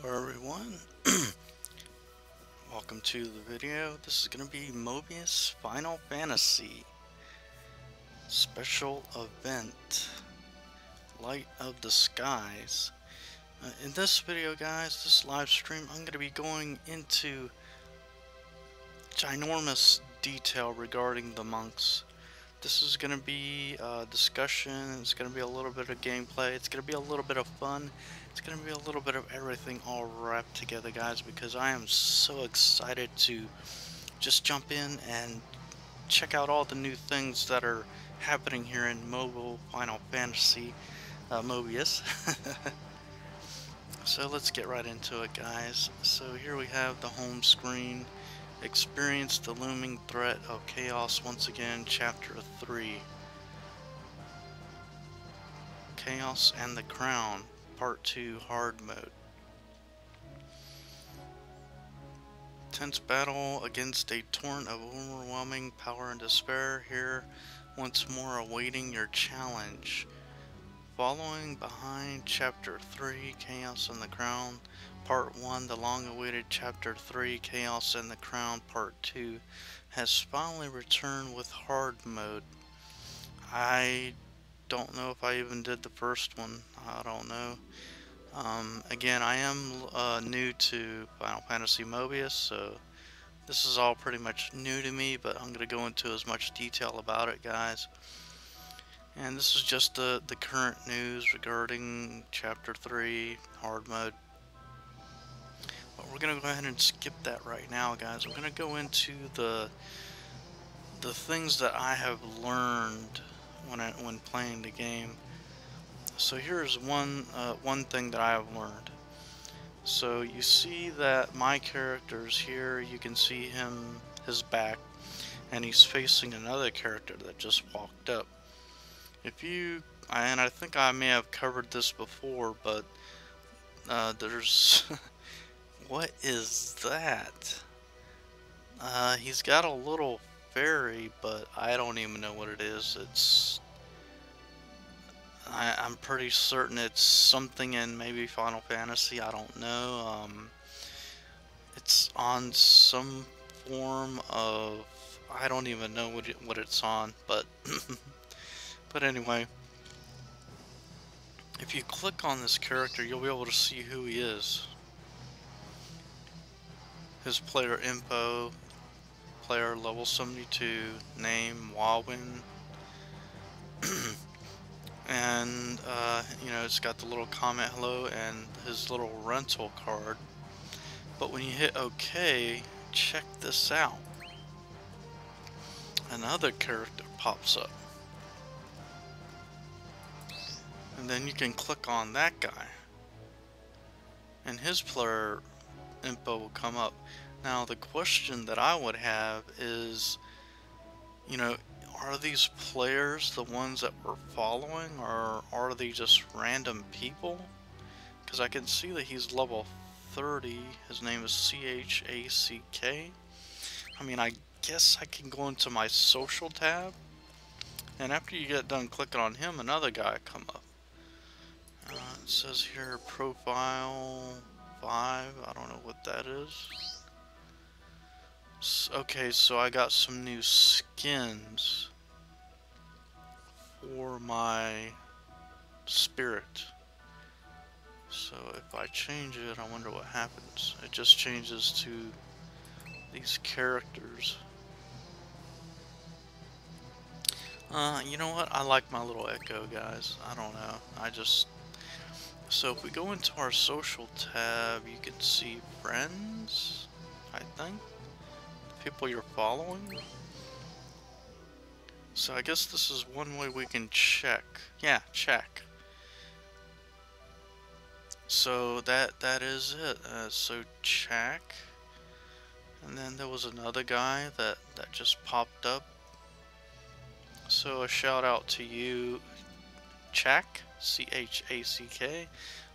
Hello everyone, welcome to the video. This is going to be Mobius Final Fantasy Special Event, Light of the Skies. In this video guys, this live stream, I'm going to be going into ginormous detail regarding the monks. This is going to be a discussion, it's going to be a little bit of gameplay, it's going to be a little bit of fun, it's going to be a little bit of everything all wrapped together guys, because I am so excited to just jump in and check out all the new things that are happening here in mobile Final Fantasy Mobius. So let's get right into it guys. So here we have the home screen. Experience the looming threat of chaos once again, Chapter 3. Chaos and the Crown, Part 2, Hard Mode. Tense battle against a torrent of overwhelming power and despair, here once more awaiting your challenge. Following behind Chapter 3, Chaos and the Crown, Part 1, the long-awaited Chapter 3, Chaos and the Crown, Part 2, has finally returned with Hard Mode. I don't know if I even did the first one. I don't know. Again, I am new to Final Fantasy Mobius, so this is all pretty much new to me, but I'm going to go into as much detail about it, guys. And this is just the current news regarding Chapter 3, Hard Mode. But we're going to go ahead and skip that right now, guys. We're going to go into the things that I have learned when playing the game. So here's one thing that I have learned. So you see that my character's here, you can see his back, and he's facing another character that just walked up. And I think I may have covered this before, but there's what is that? He's got a little fairy, but I don't even know what it is. I'm pretty certain it's something in maybe Final Fantasy, I don't know. It's on some form of, I don't even know what it's on, but but anyway, if you click on this character, you'll be able to see who he is. His player info, player level 72, name Wawin, and you know, it's got the little comment hello and his little rental card. But when you hit OK, check this out. Another character pops up. And then you can click on that guy, and his player info will come up. Now the question that I would have is, you know, are these players the ones that we're following, or are they just random people? Because I can see that he's level 30, his name is CHACK. I mean, I guess I can go into my social tab, and after you get done clicking on him, another guy come up. It says here profile 5, I don't know what that is. Okay, so I got some new skins for my spirit. So if I change it, I wonder what happens. It just changes to these characters. You know what? I like my little echo, guys. I don't know. So if we go into our social tab, you can see friends, I think. People you're following. So I guess this is one way we can check. Yeah, check. So that is it. So check. And then there was another guy that just popped up. So a shout out to you, Chack, C-H-A-C-K.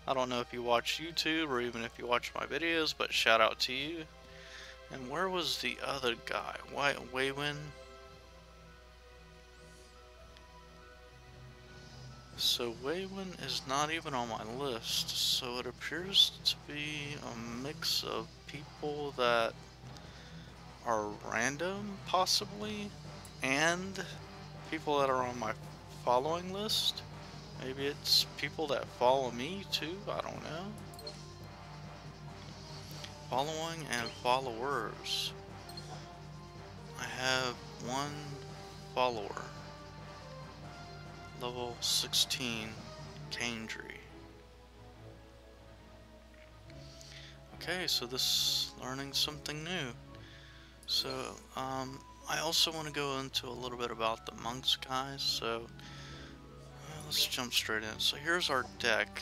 I don't know if you watch YouTube or even if you watch my videos, but shout out to you. And where was the other guy? Waywin? So Waywin is not even on my list, so it appears to be a mix of people that are random, possibly, and people that are on my following list. Maybe it's people that follow me too, I don't know. Following and followers. I have one follower. Level 16, Kandry. Okay, so this learning something new. So, I also want to go into a little bit about the monks, guys. So, let's jump straight in. So here's our deck,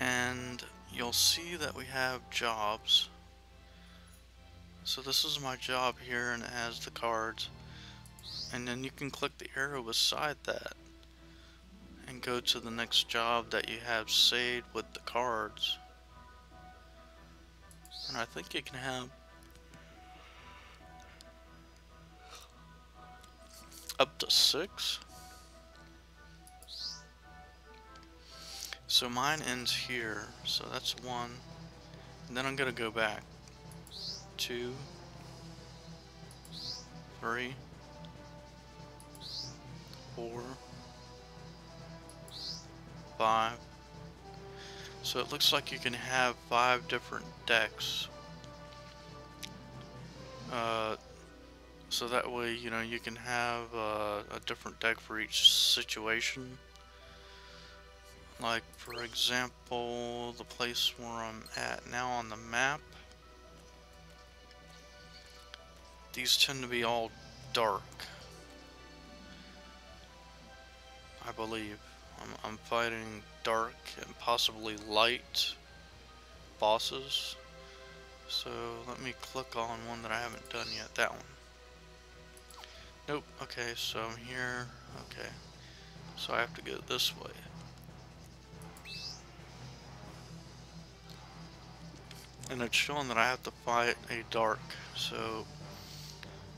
and you'll see that we have jobs. So this is my job here, and it has the cards. And then you can click the arrow beside that and go to the next job that you have saved with the cards. And I think you can have up to 6. So mine ends here, so that's 1. And then I'm gonna go back. 2, 3, 4, 5. So it looks like you can have 5 different decks. So that way, you know, you can have a different deck for each situation. Like, for example, the place where I'm at now on the map. These tend to be all dark, I believe. I'm fighting dark and possibly light bosses. So let me click on one that I haven't done yet. That one. Nope. Okay, so I'm here. Okay. So I have to go this way. And it's showing that I have to fight a dark. So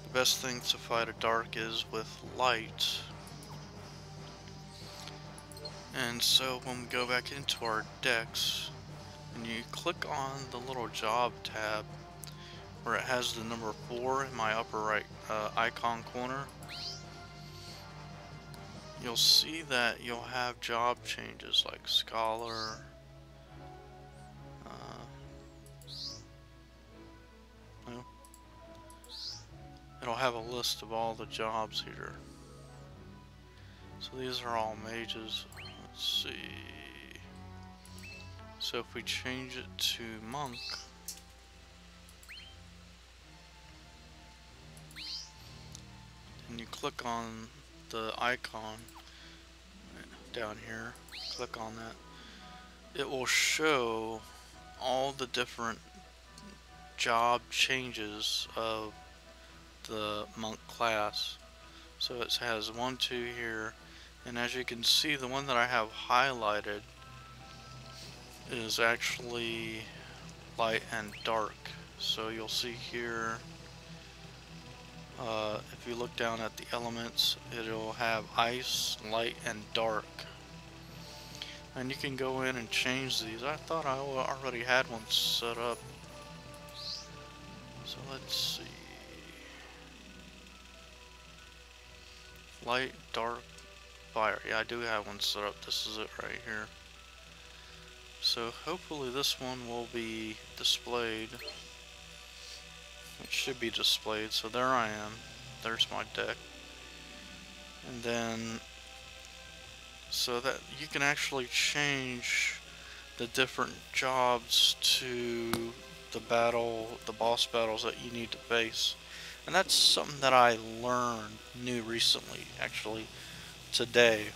the best thing to fight a dark is with light. And so when we go back into our decks, and you click on the little job tab where it has the number 4 in my upper right icon corner, you'll see that you'll have job changes like scholar, no, it'll have a list of all the jobs here. So these are all mages. Let's see. So if we change it to monk, and you click on the icon down here, click on that, it will show all the different job changes of the monk class. So it has 1, 2 here, and as you can see, the one that I have highlighted is actually light and dark. So you'll see here, if you look down at the elements, it'll have ice, light, and dark. And you can go in and change these. I thought I already had one set up. So let's see. Light, dark, fire. Yeah, I do have one set up. This is it right here. So hopefully this one will be displayed. It should be displayed. So there I am. There's my deck. And then, so that you can actually change the different jobs to the boss battles that you need to face. And that's something that I learned new recently, actually, today.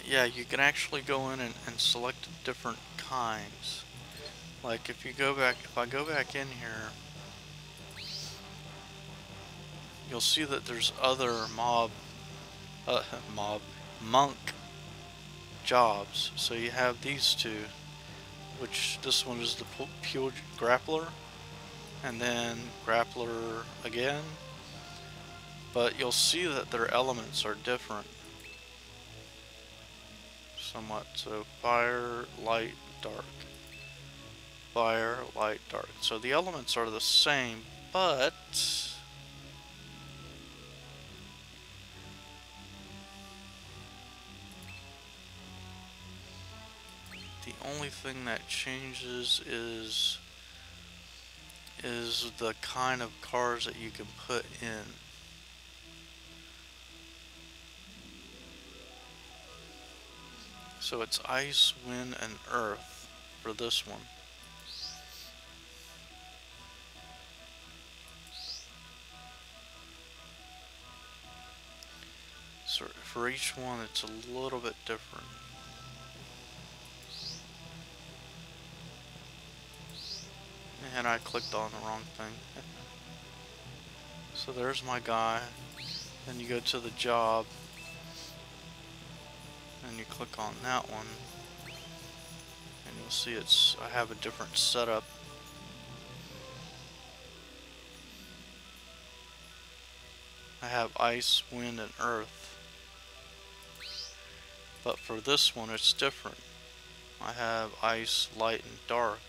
Yeah, you can actually go in and select different kinds. Like if I go back in here, you'll see that there's other monk jobs. So you have these two, which this one is the pure grappler, and then grappler again, but you'll see that their elements are different somewhat. So fire, light, dark. Fire, light, dark. So the elements are the same, but the only thing that changes is the kind of cars that you can put in. So it's ice, wind, and earth for this one. So for each one, it's a little bit different. And I clicked on the wrong thing. So there's my guy. Then you go to the job. And you click on that one. And you'll see I have a different setup. I have ice, wind, and earth. But for this one, it's different. I have ice, light, and dark.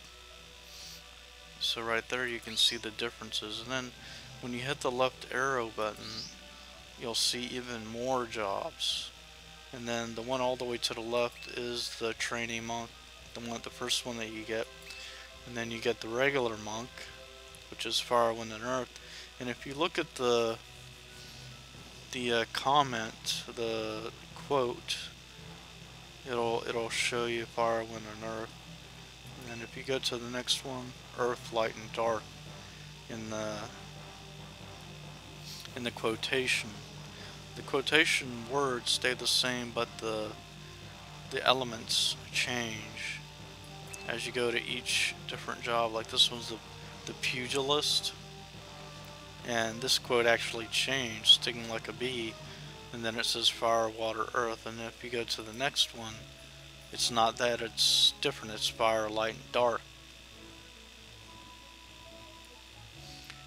So right there you can see the differences. And then when you hit the left arrow button, you'll see even more jobs. And then the one all the way to the left is the trainee monk, the first one that you get. And then you get the regular monk, which is fire, wind, and earth. And if you look at the comment, the quote, it'll show you fire, wind, and earth. And if you go to the next one, earth, light, and dark in the quotation. The quotation words stay the same, but the elements change as you go to each different job. Like this one's the pugilist, and this quote actually changed, stinging like a bee, and then it says fire, water, earth. And if you go to the next one, it's not that, it's different. It's fire, light, and dark.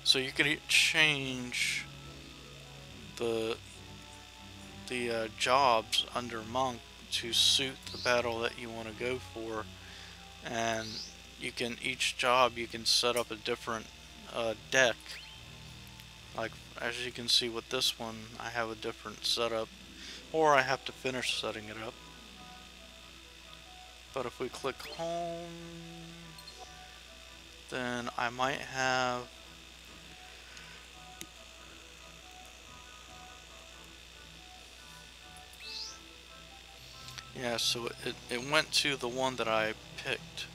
So you can change the jobs under monk to suit the battle that you want to go for, and each job you can set up a different deck. Like as you can see with this one, I have a different setup, or I have to finish setting it up. But if we click home, then I might have so it went to the one that I picked.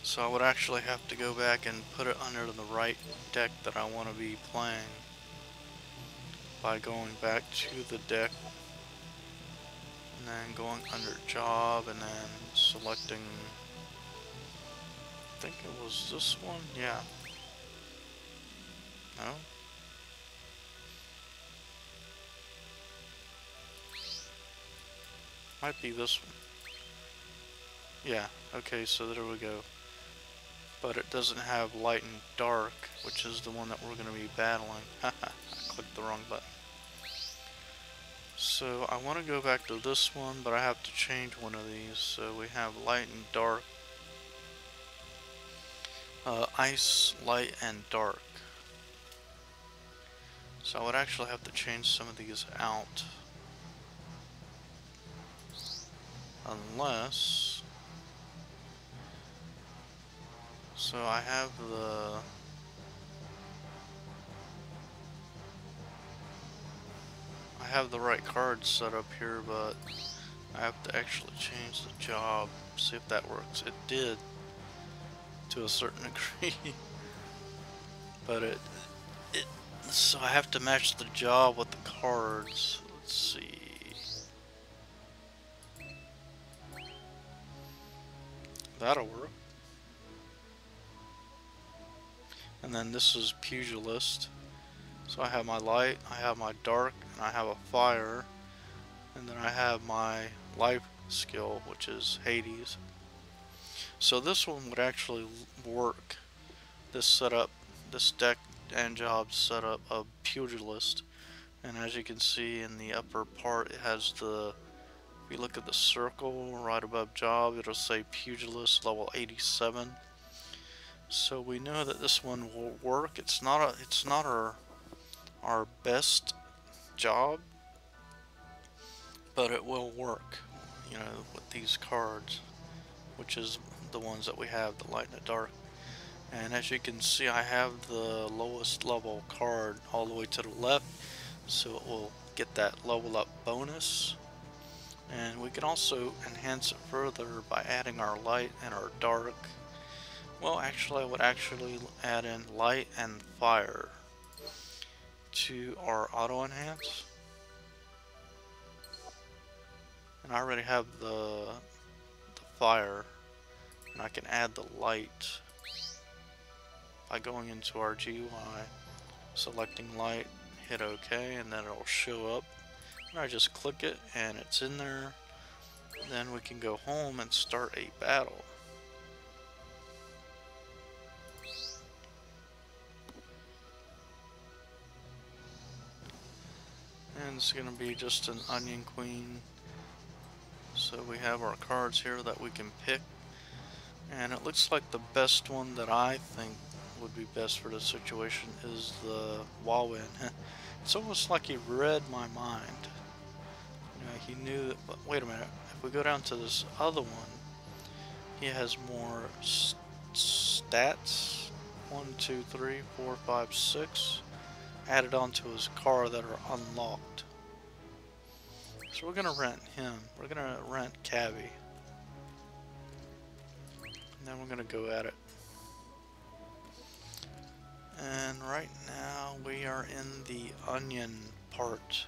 So I would actually have to go back and put it under the right deck that I want to be playing by going back to the deck and then going under job and then selecting, I think it was this one, yeah. No? Might be this one. Yeah, okay, so there we go. But it doesn't have light and dark, which is the one that we're going to be battling. I clicked the wrong button. So I want to go back to this one, but I have to change one of these. So we have light and dark. Ice, light, and dark. So I would actually have to change some of these out. Unless... So I have the right card set up here, but I have to actually change the job, see if that works. It did to a certain degree. But so I have to match the job with the cards. Let's see. That'll work. And then this is pugilist. So I have my light, I have my dark, and I have a fire. And then I have my life skill, which is Hades. So this one would actually work. This setup, this deck and job setup of pugilist And as you can see in the upper part, it has the, if you look at the circle right above job, it'll say pugilist level 87. So we know that this one will work. It's not our best job, but it will work, you know, with these cards, which is the ones that we have, the light and the dark. And as you can see, I have the lowest level card all the way to the left, so it will get that level up bonus. And we can also enhance it further by adding our light and our dark. Well, actually, I would actually add in light and fire to our auto enhance. And I already have the fire, and I can add the light by going into our GUI, selecting light, hit OK, and then it'll show up. And I just click it and it's in there. Then we can go home and start a battle. And it's going to be just an onion queen. So we have our cards here that we can pick. And it looks like the best one that I think would be best for this situation is the Wawin. It's almost like he read my mind. You know, he knew that, but wait a minute, if we go down to this other one, he has more stats, 1, 2, 3, 4, 5, 6, added onto his car that are unlocked. So we're gonna rent him. We're gonna rent Cabby. And then we're gonna go at it. And right now we are in the onion part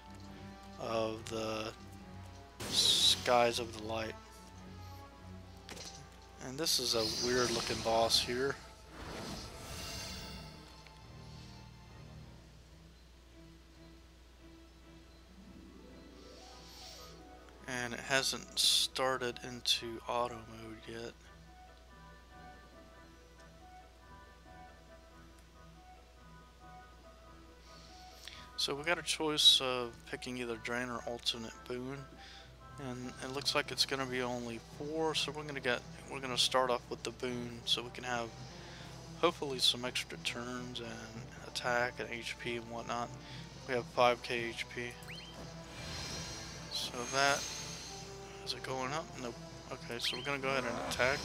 of the skies of the light. And this is a weird looking boss here. And it hasn't started into auto mode yet. So we got a choice of picking either Drain or Ultimate Boon, and it looks like it's gonna be only 4, so we're gonna start off with the Boon so we can have hopefully some extra turns and attack and HP and whatnot. We have 5k HP. So that, is it going up? Nope. Okay, so we're gonna go ahead and attack.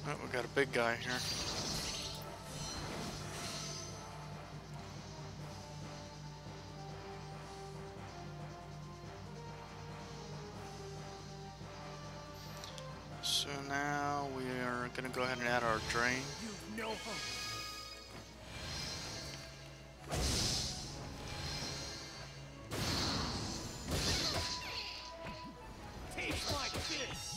Oh, we got a big guy here. So now we are going to go ahead and add our drain. You've no hope. Taste my fist.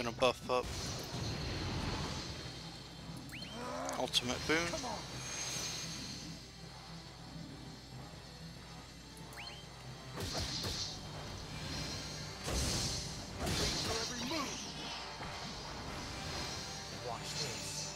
gonna buff up ultimate boon. Come on. Wait for every move. Watch this.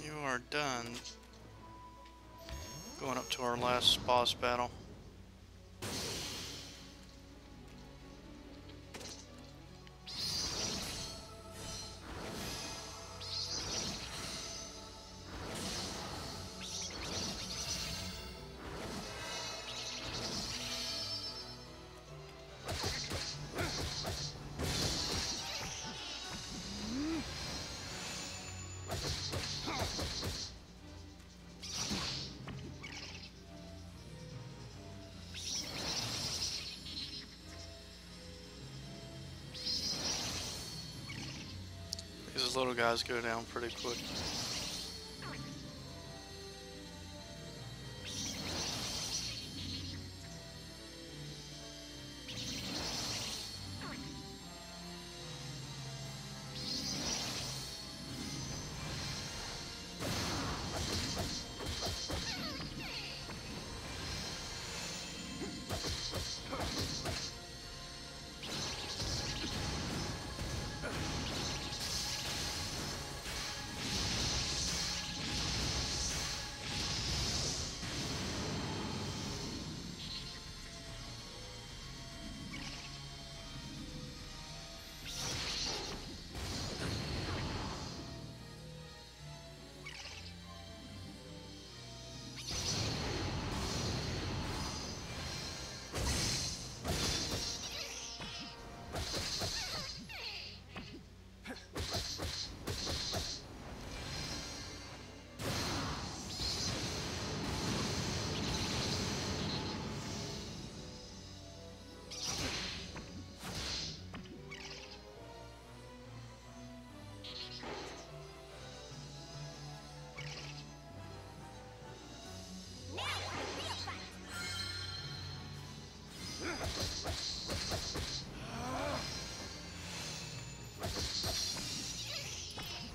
You are done. Going up to our last boss battle. These little guys go down pretty quick.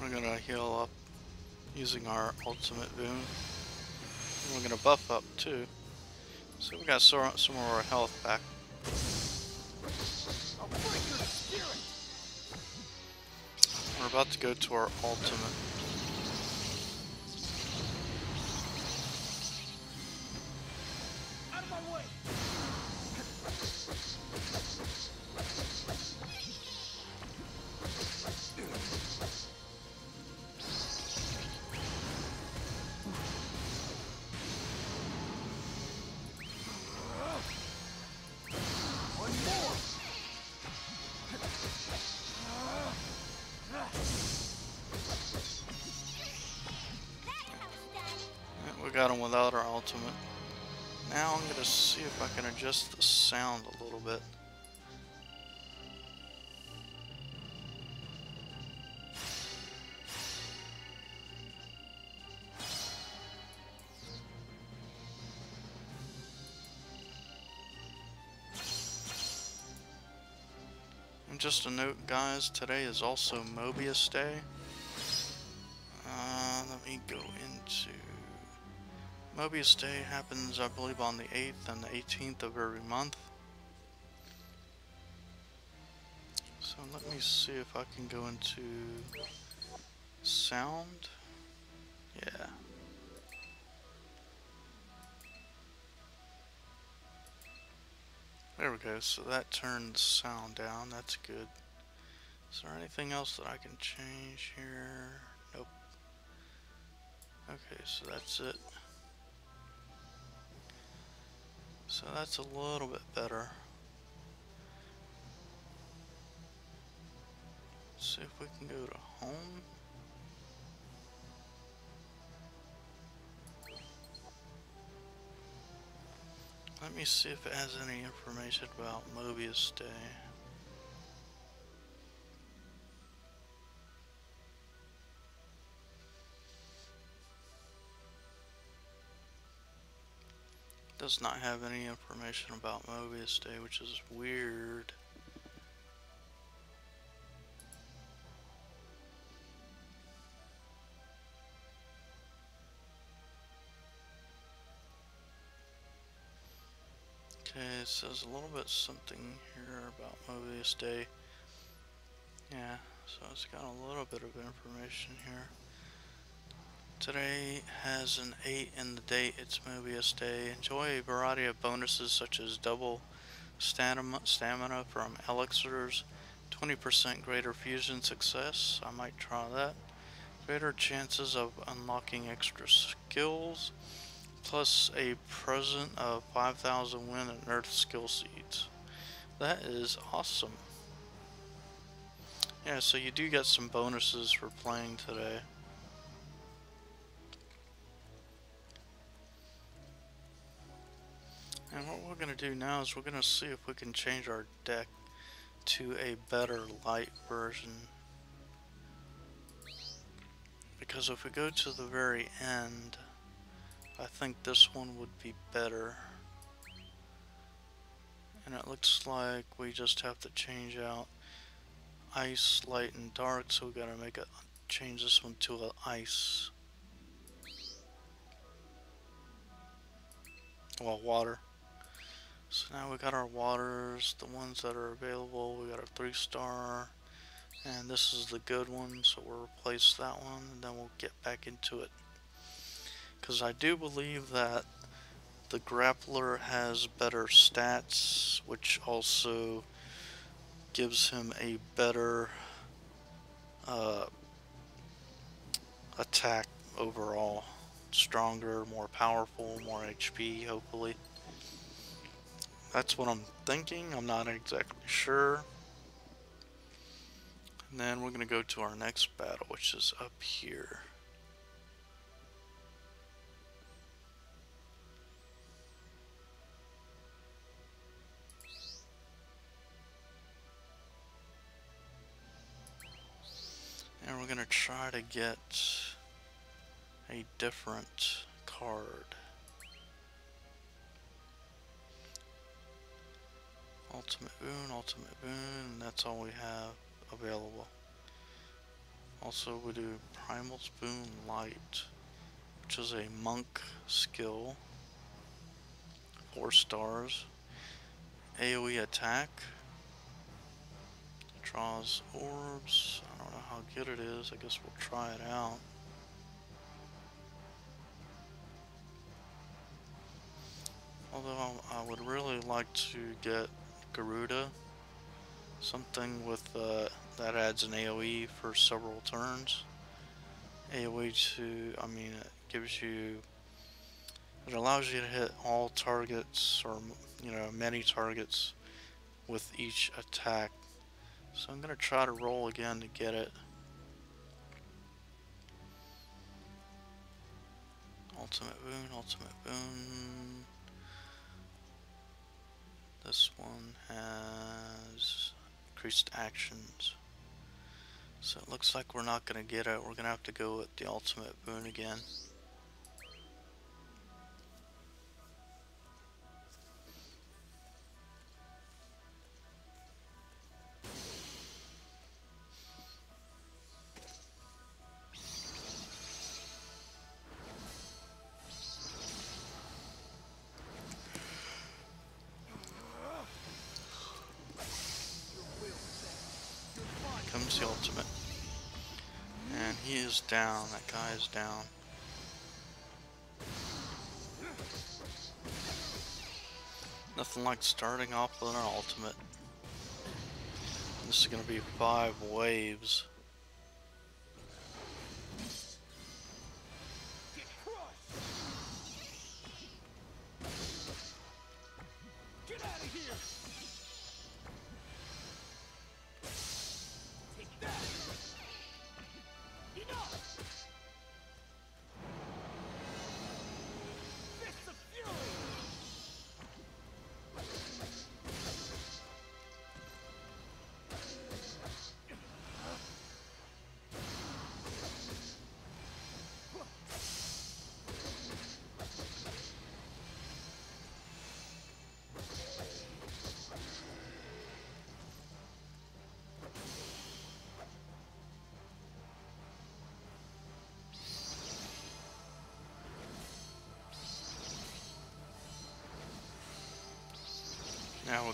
We're gonna heal up using our ultimate boon. We're gonna buff up too. So we got some of our health back. I'll break your spirit. We're about to go to our ultimate. Out of my way. One more. Yeah, we got him without our ultimate. Now I'm gonna see if I can adjust the sound a little bit. And just a note, guys, today is also Mobius Day. Let me go into... Mobius Day happens, I believe, on the 8th and the 18th of every month. So let me see if I can go into sound. Yeah. There we go, so that turns sound down, that's good. Is there anything else that I can change here? Nope. Okay, so that's it. So that's a little bit better. Let's see if we can go to home. Let Let me see if it has any information about Mobius Day. Does not have any information about Mobius Day, which is weird. Okay, it says a little bit something here about Mobius Day. Yeah, so it's got a little bit of information here. Today has an 8 in the date. It's Mobius Day. Enjoy a variety of bonuses such as double stamina from elixirs, 20% greater fusion success. I might try that. Greater chances of unlocking extra skills, plus a present of 5,000 wind and earth skill seeds. That is awesome. Yeah, so you do get some bonuses for playing today. And what we're going to do now is we're going to see if we can change our deck to a better light version. Because if we go to the very end, I think this one would be better. And it looks like we just have to change out ice, light, and dark, so we gotta change this one to an ice. Well, water. So now we got our waters, the ones that are available. We got our 3-star, and this is the good one, so we'll replace that one, and then we'll get back into it. Because I do believe that the grappler has better stats, which also gives him a better attack overall. Stronger, more powerful, more HP, hopefully. That's what I'm thinking. I'm not exactly sure. And then we're going to go to our next battle, which is up here. And we're going to try to get a different card. Ultimate boon, and that's all we have available. Also, we do Primal Spoon Light, which is a monk skill, 4 stars. AoE attack, draws orbs. I don't know how good it is. I guess we'll try it out. Although I would really like to get Garuda, something with that adds an AoE for several turns. AoE it gives you, it allows you to hit all targets, or many targets with each attack. So I'm gonna try to roll again to get it. Ultimate boon. This one has increased actions. So it looks like we're not going to get it. We're going to have to go with the ultimate boon again. Comes the ultimate. And he is down. That guy is down. Nothing like starting off with an ultimate. This is going to be 5 waves. Get out of here! Take that! Enough! Fists of fury!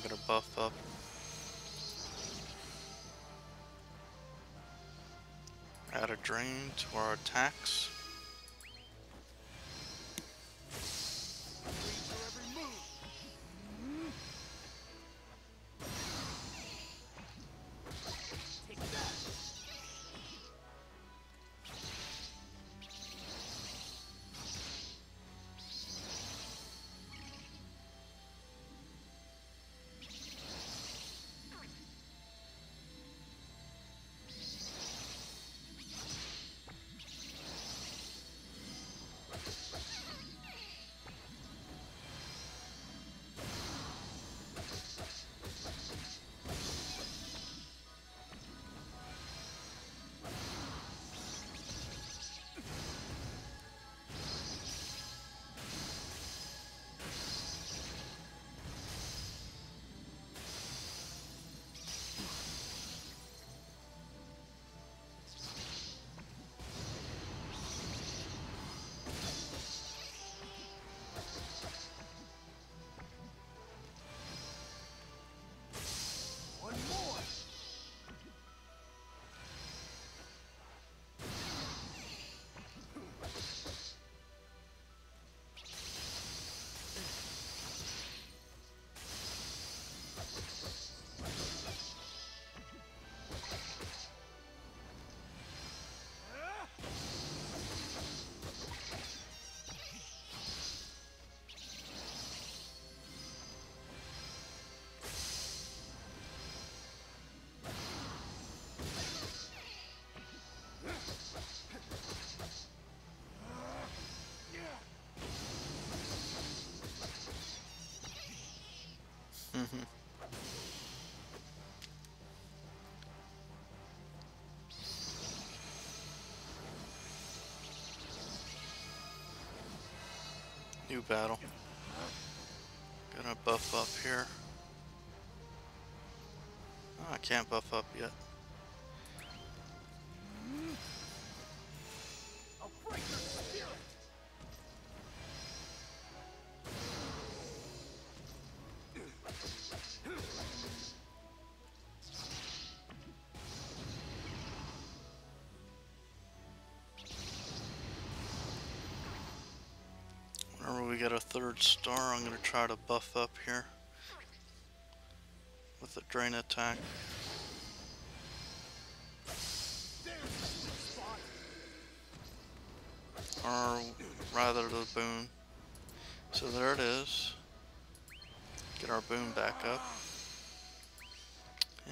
we're gonna buff up. Add a drain to our attacks. New battle. Gonna buff up here. Oh, I can't buff up yet. I'll break your spirit. Whenever we get a 3rd star, I'm gonna try to buff up here with a drain attack. Or rather the boon. So there it is. Get our boon back up.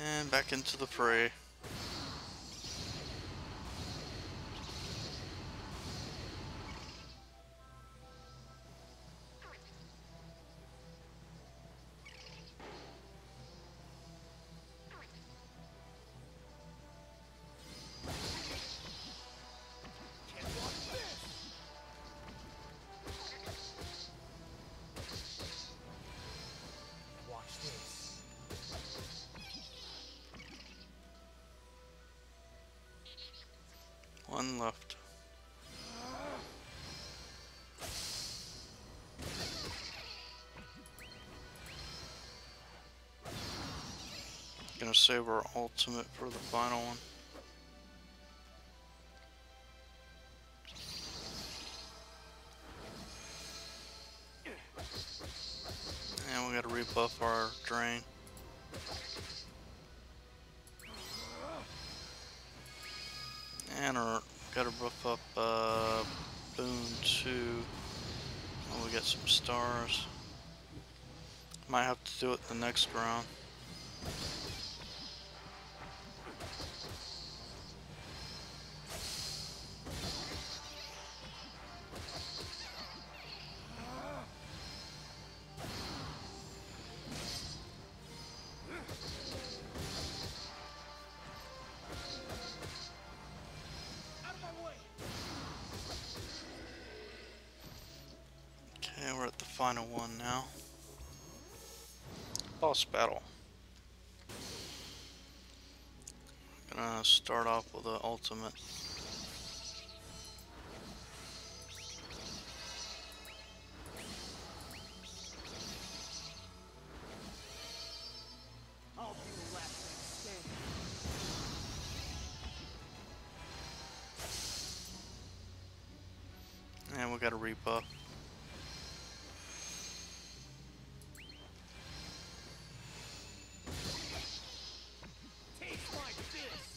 And back into the fray. One left. Gonna save our ultimate for the final one. And we gotta rebuff our drain. And gotta buff up boon 2 when we get some stars. Might have to do it the next round. Okay, we're at the final one now. Boss battle. Gonna start off with the ultimate. got a rebuff. Taste my fist.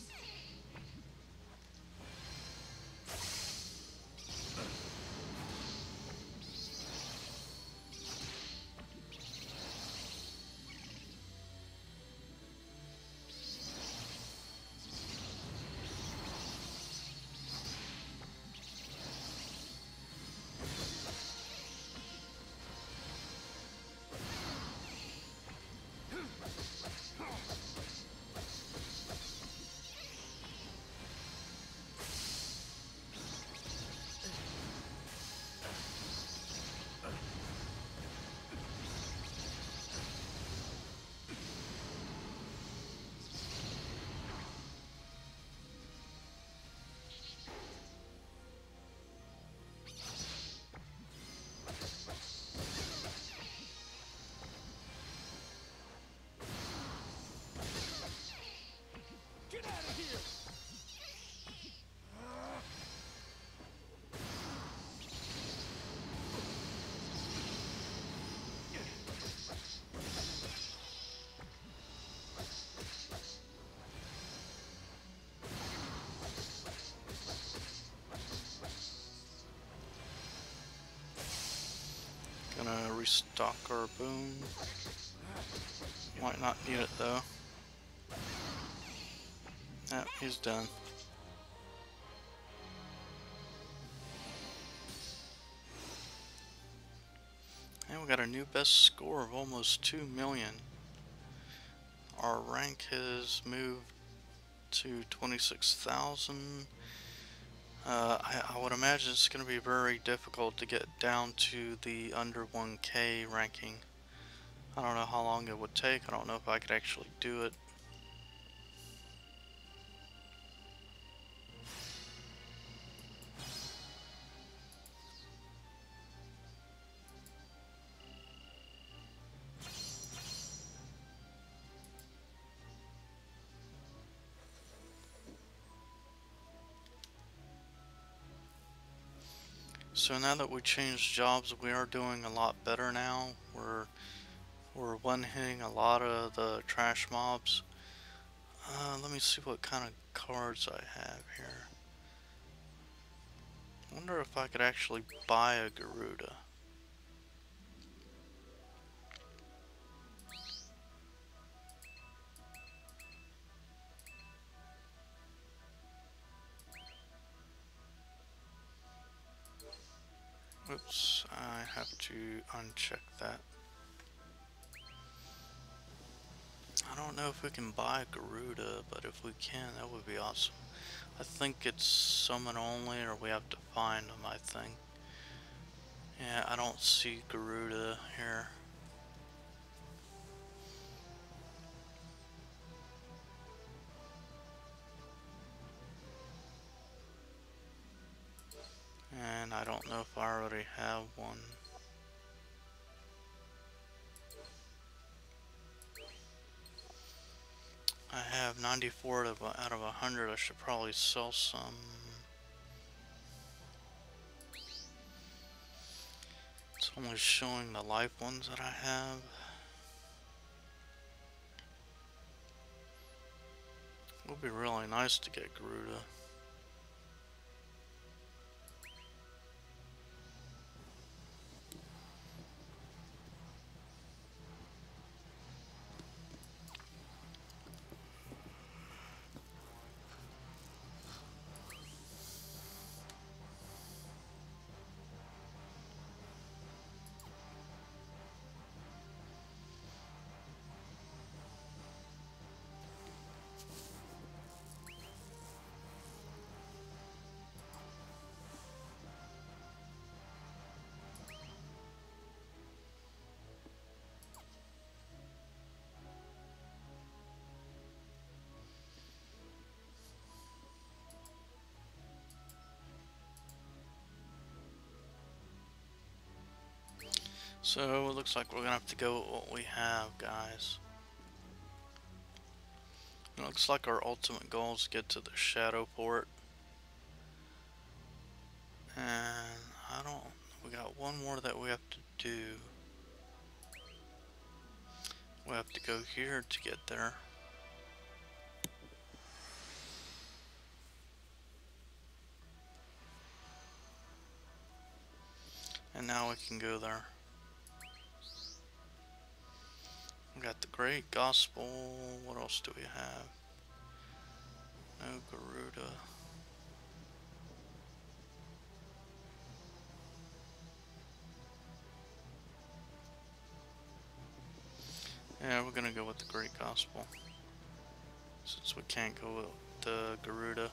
Get out of here! Gonna restock our boom. Might not need it though. Yeah, he's done. And we got a new best score of almost 2 million. Our rank has moved to 26,000. I would imagine it's going to be very difficult to get down to the under 1K ranking. I don't know how long it would take. I don't know if I could actually do it. So now that we changed jobs, we are doing a lot better now. We're one-hitting a lot of the trash mobs. Let me see what kind of cards I have here. I wonder if I could actually buy a Garuda. Oops, I have to uncheck that. I don't know if we can buy Garuda, but if we can, that would be awesome. I think it's summon only, or we have to find them, I think. Yeah, I don't see Garuda here. And I don't know if I already have one. I have 94 out of 100. I should probably sell some. It's only showing the life ones that I have. It would be really nice to get Garuda. So it looks like we're gonna have to go with what we have, guys. It looks like our ultimate goal is to get to the Shadow Port. And I don't We got one more that we have to do. We have to go here to get there. And now we can go there. We got the Great Gospel. What else do we have? No Garuda. Yeah, we're gonna go with the Great Gospel, since we can't go with the Garuda.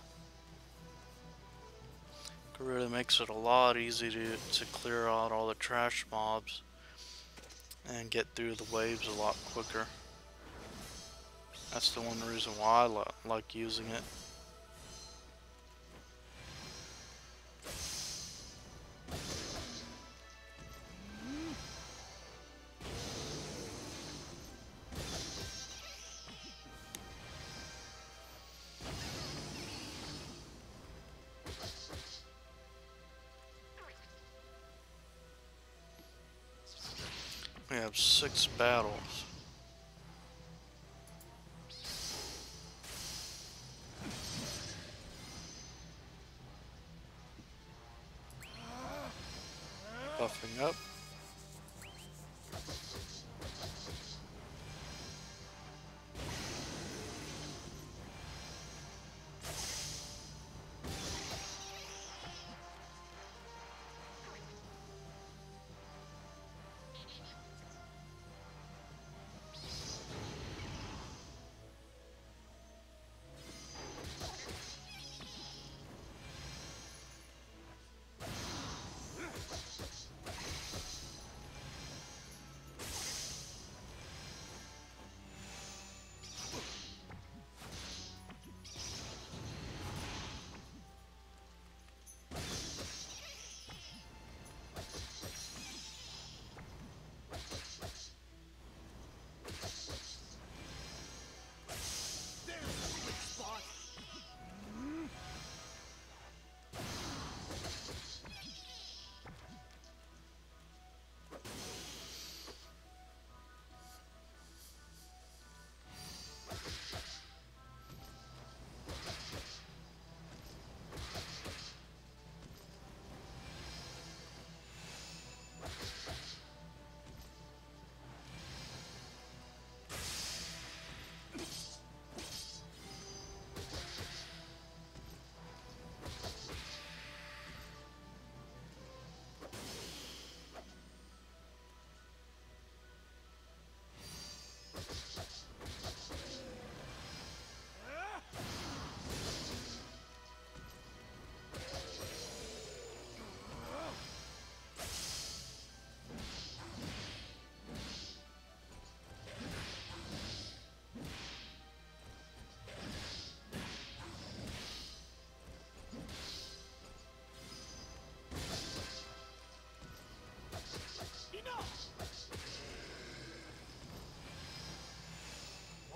Garuda makes it a lot easier to clear out all the trash mobs and get through the waves a lot quicker. That's the one reason why I like using it. We have 6 battles. Buffing up.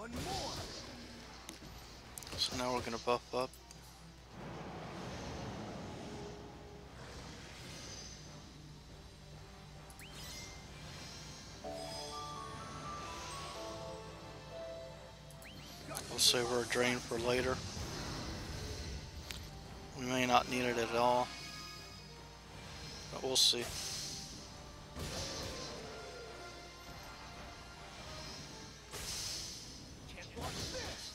One more. So now we're gonna buff up. We'll save our drain for later. We may not need it at all, but we'll see. Can't block this.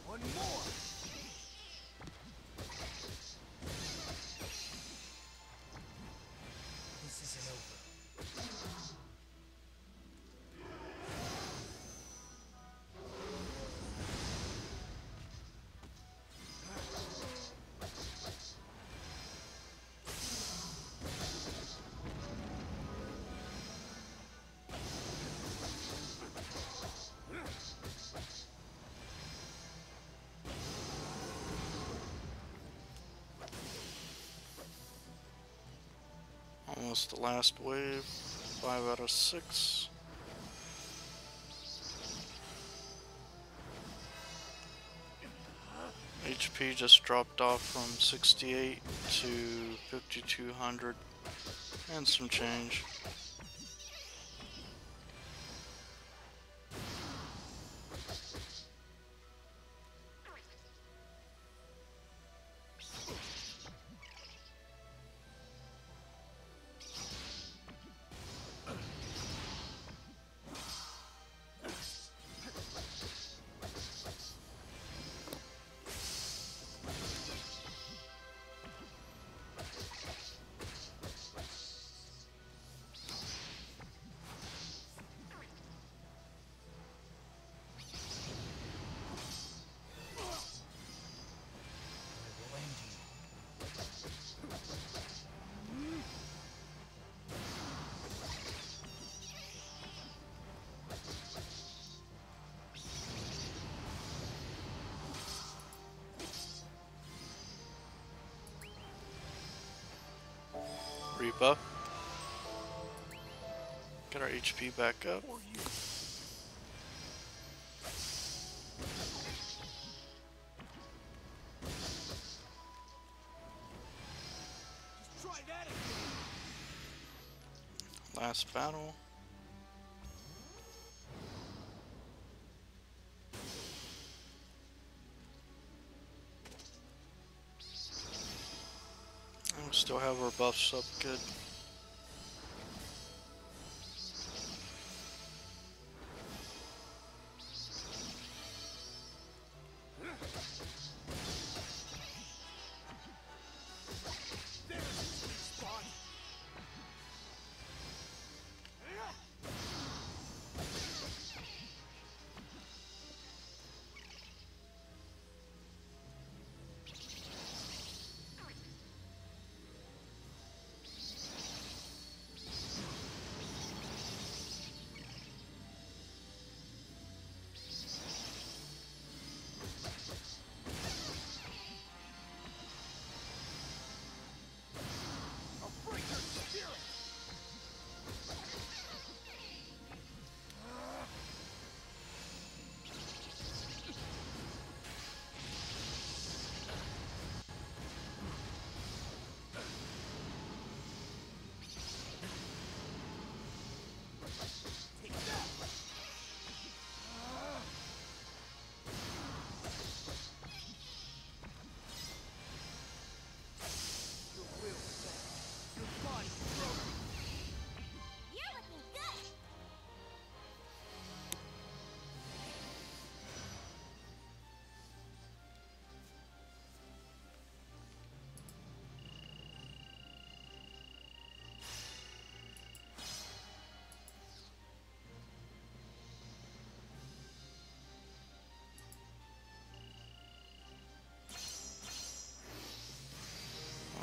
One more. This isn't over. almost the last wave. 5 out of 6. HP just dropped off from 68 to 5200 and some change. Rebuff. Get our HP back up. Try that again. Last battle. And we still have our buffs up good.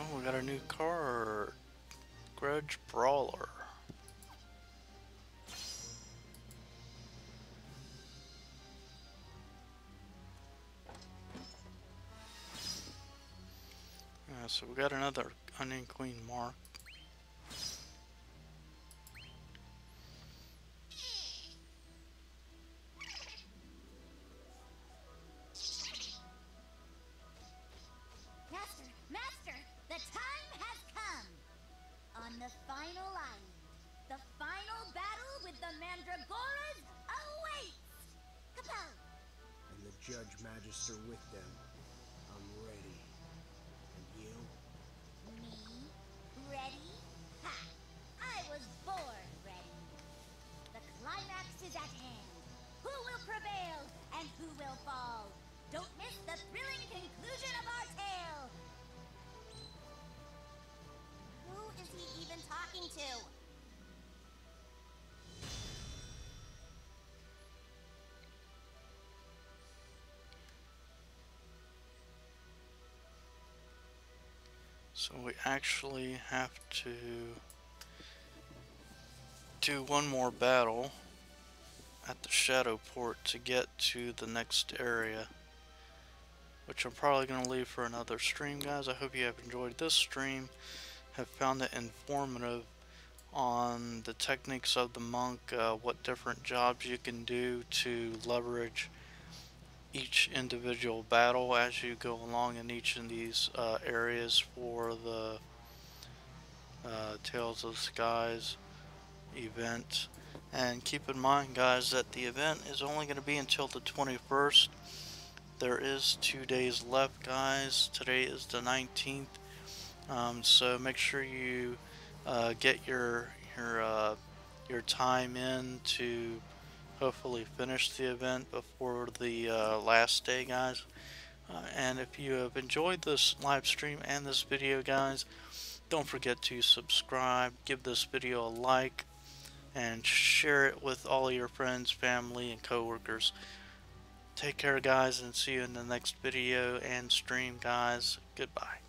Oh, we got a new card. Grudge Brawler. So we got another Unnamed Queen mark. Master, the time has come! On the final island, the final battle with the Mandragoras awaits! Kapow! And the Judge Magister with them. I'm ready. And you? Me? Ready? Ha! I was born ready. The climax is at hand. Who will prevail and who will fall? Don't miss the thrilling conclusion of our tale! Who is he even talking to? So we actually have to do one more battle at the Shadow Port to get to the next area, which I'm probably going to leave for another stream, guys. I hope you have enjoyed this stream, have found it informative, on the techniques of the monk, what different jobs you can do to leverage each individual battle as you go along in each of these areas for the Tales of the Skies event. And keep in mind, guys, that the event is only going to be until the 21st. There is 2 days left, guys. Today is the 19th. So make sure you get your time in to hopefully finish the event before the last day, guys. And if you have enjoyed this live stream and this video, guys, don't forget to subscribe, give this video a like, and share it with all your friends, family, and coworkers. Take care, guys, and see you in the next video and stream, guys. Goodbye.